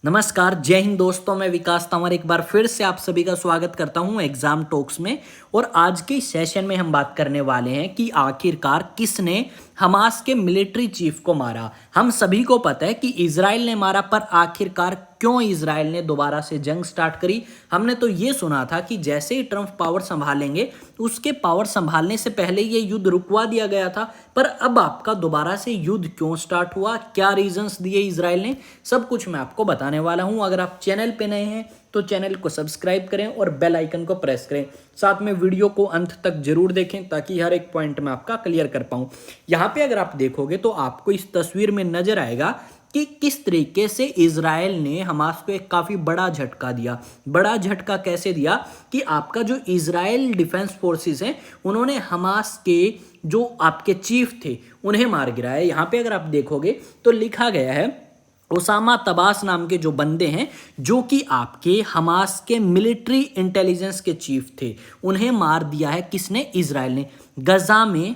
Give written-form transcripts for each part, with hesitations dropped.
नमस्कार, जय हिंद दोस्तों। मैं विकास तंवर एक बार फिर से आप सभी का स्वागत करता हूं एग्जाम टॉक्स में। और आज के सेशन में हम बात करने वाले हैं कि आखिरकार किसने हमास के मिलिट्री चीफ को मारा। हम सभी को पता है कि इजराइल ने मारा, पर आखिरकार क्यों इजराइल ने दोबारा से जंग स्टार्ट करी। हमने तो ये सुना था कि जैसे ही ट्रंप पावर संभालेंगे उसके पावर संभालने से पहले ये युद्ध रुकवा दिया गया था, पर अब आपका दोबारा से युद्ध क्यों स्टार्ट हुआ, क्या रीजंस दिए इजराइल ने, सब कुछ मैं आपको बताने वाला हूं। अगर आप चैनल पे नए हैं तो चैनल को सब्सक्राइब करें और बेल आइकन को प्रेस करें। साथ में वीडियो को अंत तक जरूर देखें ताकि हर एक पॉइंट में आपका क्लियर कर पाऊं। यहाँ पे अगर आप देखोगे तो आपको इस तस्वीर में नजर आएगा कि किस तरीके से इजराइल ने हमास को एक काफी बड़ा झटका दिया। बड़ा झटका कैसे दिया कि आपका जो इजराइल डिफेंस फोर्सेस हैं उन्होंने हमास के जो आपके चीफ थे उन्हें मार गिराया। यहाँ पे अगर आप देखोगे तो लिखा गया है ओसामा तबास नाम के जो बंदे हैं जो कि आपके हमास के मिलिट्री इंटेलिजेंस के चीफ थे, उन्हें मार दिया है किसने, इजराइल ने। गजा में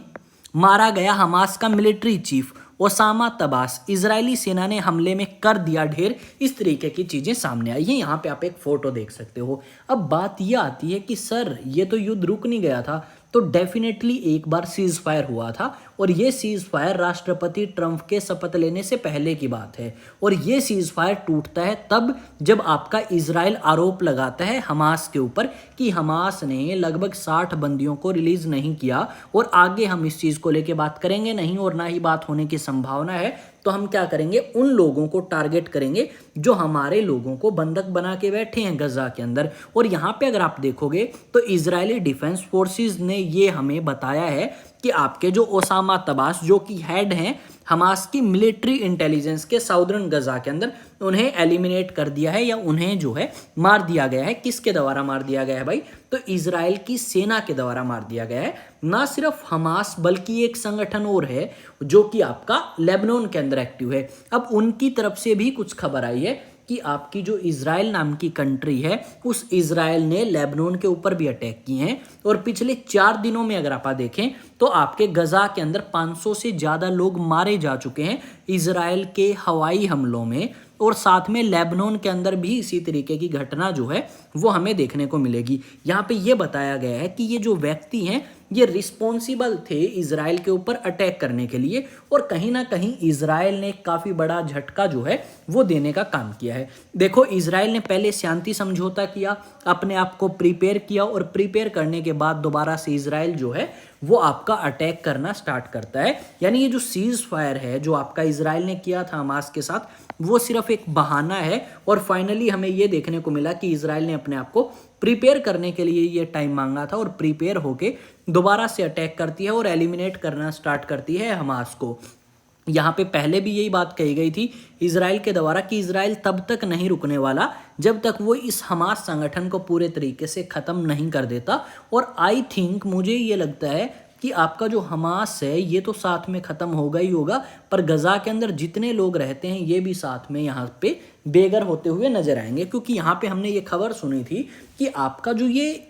मारा गया हमास का मिलिट्री चीफ ओसामा तबास। इजरायली सेना ने हमले में कर दिया ढेर। इस तरीके की चीजें सामने आई हैं। यहाँ पे आप एक फोटो देख सकते हो। अब बात यह आती है कि सर ये तो युद्ध रुक नहीं गया था, तो डेफिनेटली एक बार सीज फायर हुआ था और ये सीज फायर राष्ट्रपति ट्रंप के शपथ लेने से पहले की बात है। और ये सीज फायर टूटता है तब जब आपका इजराइल आरोप लगाता है हमास के ऊपर कि हमास ने लगभग 60 बंदियों को रिलीज नहीं किया। और आगे हम इस चीज को लेके बात करेंगे नहीं, और ना ही बात होने की संभावना है। तो हम क्या करेंगे, उन लोगों को टारगेट करेंगे जो हमारे लोगों को बंधक बना के बैठे हैं गजा के अंदर। और यहाँ पे अगर आप देखोगे तो इजरायली डिफेंस फोर्सेस ने ये हमें बताया है कि आपके जो ओसामा तबास जो कि हेड हैं हमास की मिलिट्री इंटेलिजेंस के साउदर्न गजा के अंदर, उन्हें एलिमिनेट कर दिया है या उन्हें जो है मार दिया गया है। किसके द्वारा मार दिया गया है भाई, तो इजराइल की सेना के द्वारा मार दिया गया है। ना सिर्फ हमास बल्कि एक संगठन और है जो कि आपका लेबनान के अंदर एक्टिव है। अब उनकी तरफ से भी कुछ खबर आई है कि आपकी जो इजराइल नाम की कंट्री है उस इजराइल ने लेबनान के ऊपर भी अटैक किए हैं। और पिछले 4 दिनों में अगर आप देखें तो आपके गजा के अंदर 500 से ज्यादा लोग मारे जा चुके हैं इजराइल के हवाई हमलों में। और साथ में लेबनान के अंदर भी इसी तरीके की घटना जो है वो हमें देखने को मिलेगी। यहाँ पे ये बताया गया है कि ये जो व्यक्ति हैं ये रिस्पॉन्सिबल थे इजराइल के ऊपर अटैक करने के लिए। और कहीं ना कहीं इजराइल ने काफी बड़ा झटका जो है वो देने का काम किया है। देखो, इजराइल ने पहले शांति समझौता किया, अपने आप को प्रिपेयर किया, और प्रिपेयर करने के बाद दोबारा से इजराइल जो है वो आपका अटैक करना स्टार्ट करता है। यानी ये जो सीज फायर है जो आपका इजराइल ने किया था हमास के साथ, वो सिर्फ एक बहाना है। और फाइनली हमें ये देखने को मिला कि इजराइल ने अपने आप को प्रिपेयर करने के लिए ये टाइम मांगा था और प्रिपेयर होके दोबारा से अटैक करती है और एलिमिनेट करना स्टार्ट करती है हमास को। यहाँ पे पहले भी यही बात कही गई थी इजराइल के द्वारा कि इजराइल तब तक नहीं रुकने वाला जब तक वो इस हमास संगठन को पूरे तरीके से खत्म नहीं कर देता। और आई थिंक, मुझे ये लगता है कि आपका जो हमास है ये तो साथ में खत्म होगा ही होगा, पर गजा के अंदर जितने लोग रहते हैं ये भी साथ में यहाँ पे बेघर होते हुए नजर आएंगे। क्योंकि यहाँ पे हमने ये खबर सुनी थी कि आपका जो ये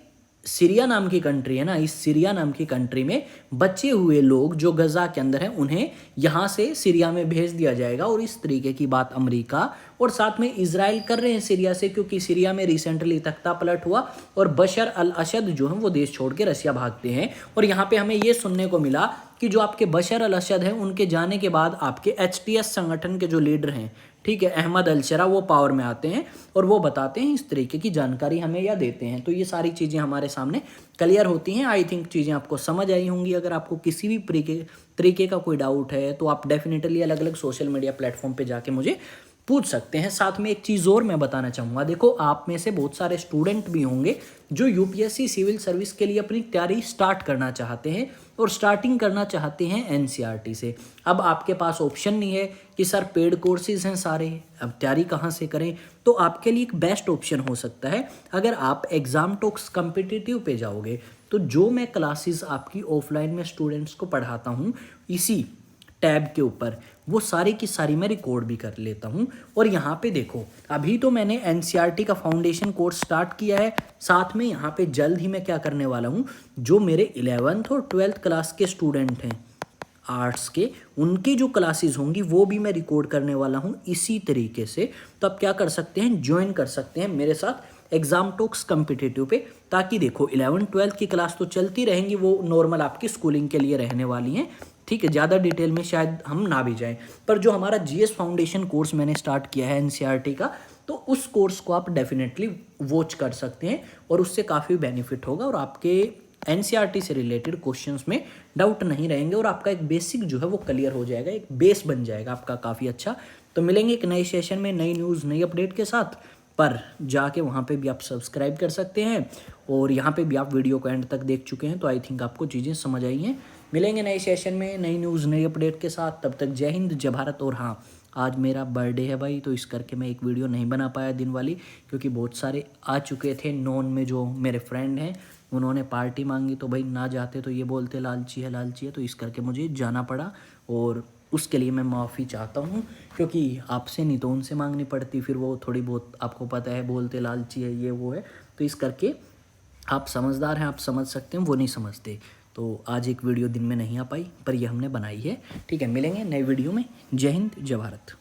सीरिया नाम की कंट्री है ना, इस सीरिया नाम की कंट्री में बचे हुए लोग जो गजा के अंदर हैं उन्हें यहाँ से सीरिया में भेज दिया जाएगा। और इस तरीके की बात अमेरिका और साथ में इजराइल कर रहे हैं सीरिया से, क्योंकि सीरिया में रिसेंटली तख्ता पलट हुआ और बशर अल असद जो है वो देश छोड़ के रसिया भागते हैं। और यहाँ पे हमें ये सुनने को मिला कि जो आपके बशर अल असद हैं उनके जाने के बाद आपके HTS संगठन के जो लीडर हैं, ठीक है, अहमद अलशरा, वो पावर में आते हैं और वो बताते हैं इस तरीके की जानकारी हमें या देते हैं। तो ये सारी चीज़ें हमारे सामने क्लियर होती हैं। आई थिंक चीज़ें आपको समझ आई होंगी। अगर आपको किसी भी तरीके का कोई डाउट है तो आप डेफिनेटली अलग अलग सोशल मीडिया प्लेटफॉर्म पे जाके मुझे पूछ सकते हैं। साथ में एक चीज़ और मैं बताना चाहूँगा, देखो आप में से बहुत सारे स्टूडेंट भी होंगे जो UPSC सिविल सर्विस के लिए अपनी तैयारी स्टार्ट करना चाहते हैं और स्टार्टिंग करना चाहते हैं NCERT से। अब आपके पास ऑप्शन नहीं है कि सर पेड कोर्सेज हैं सारे, अब तैयारी कहाँ से करें, तो आपके लिए एक बेस्ट ऑप्शन हो सकता है अगर आप एग्जाम टॉक्स कॉम्पिटिटिव पे जाओगे। तो जो मैं क्लासेस आपकी ऑफलाइन में स्टूडेंट्स को पढ़ाता हूँ इसी टैब के ऊपर, वो सारी की सारी मैं रिकॉर्ड भी कर लेता हूँ। और यहाँ पे देखो, अभी तो मैंने NCERT का फाउंडेशन कोर्स स्टार्ट किया है, साथ में यहाँ पे जल्द ही मैं क्या करने वाला हूँ, जो मेरे 11th और 12th क्लास के स्टूडेंट हैं आर्ट्स के, उनकी जो क्लासेस होंगी वो भी मैं रिकॉर्ड करने वाला हूँ इसी तरीके से। तो आप क्या कर सकते हैं, ज्वाइन कर सकते हैं मेरे साथ एग्जाम टॉक्स कॉम्पिटिटिव पे, ताकि देखो 11-12 की क्लास तो चलती रहेंगी, वो नॉर्मल आपकी स्कूलिंग के लिए रहने वाली हैं, ठीक है। ज़्यादा डिटेल में शायद हम ना भी जाएं, पर जो हमारा जीएस फाउंडेशन कोर्स मैंने स्टार्ट किया है एनसीईआरटी का, तो उस कोर्स को आप डेफिनेटली वॉच कर सकते हैं और उससे काफ़ी बेनिफिट होगा और आपके एनसीईआरटी से रिलेटेड क्वेश्चंस में डाउट नहीं रहेंगे और आपका एक बेसिक जो है वो क्लियर हो जाएगा, एक बेस बन जाएगा आपका काफ़ी अच्छा। तो मिलेंगे एक नए सेशन में नई न्यूज़ नई अपडेट के साथ, पर जाके वहाँ पे भी आप सब्सक्राइब कर सकते हैं और यहाँ पे भी आप वीडियो को एंड तक देख चुके हैं, तो आई थिंक आपको चीज़ें समझ आई हैं। मिलेंगे नए सेशन में नई न्यूज़ नई अपडेट के साथ, तब तक जय हिंद जय भारत। और हाँ, आज मेरा बर्थडे है भाई, तो इस करके मैं एक वीडियो नहीं बना पाया दिन वाली, क्योंकि बहुत सारे आ चुके थे नॉन में जो मेरे फ्रेंड हैं, उन्होंने पार्टी मांगी, तो भाई ना जाते तो ये बोलते लालची है, तो इस करके मुझे जाना पड़ा और उसके लिए मैं माफ़ी चाहता हूँ, क्योंकि आपसे नहीं तो उनसे मांगनी पड़ती, फिर वो थोड़ी बहुत आपको पता है बोलते लालची है ये वो है, तो इस करके आप समझदार हैं, आप समझ सकते हैं, वो नहीं समझते। तो आज एक वीडियो दिन में नहीं आ पाई, पर ये हमने बनाई है, ठीक है। मिलेंगे नए वीडियो में। जय हिंद जय भारत।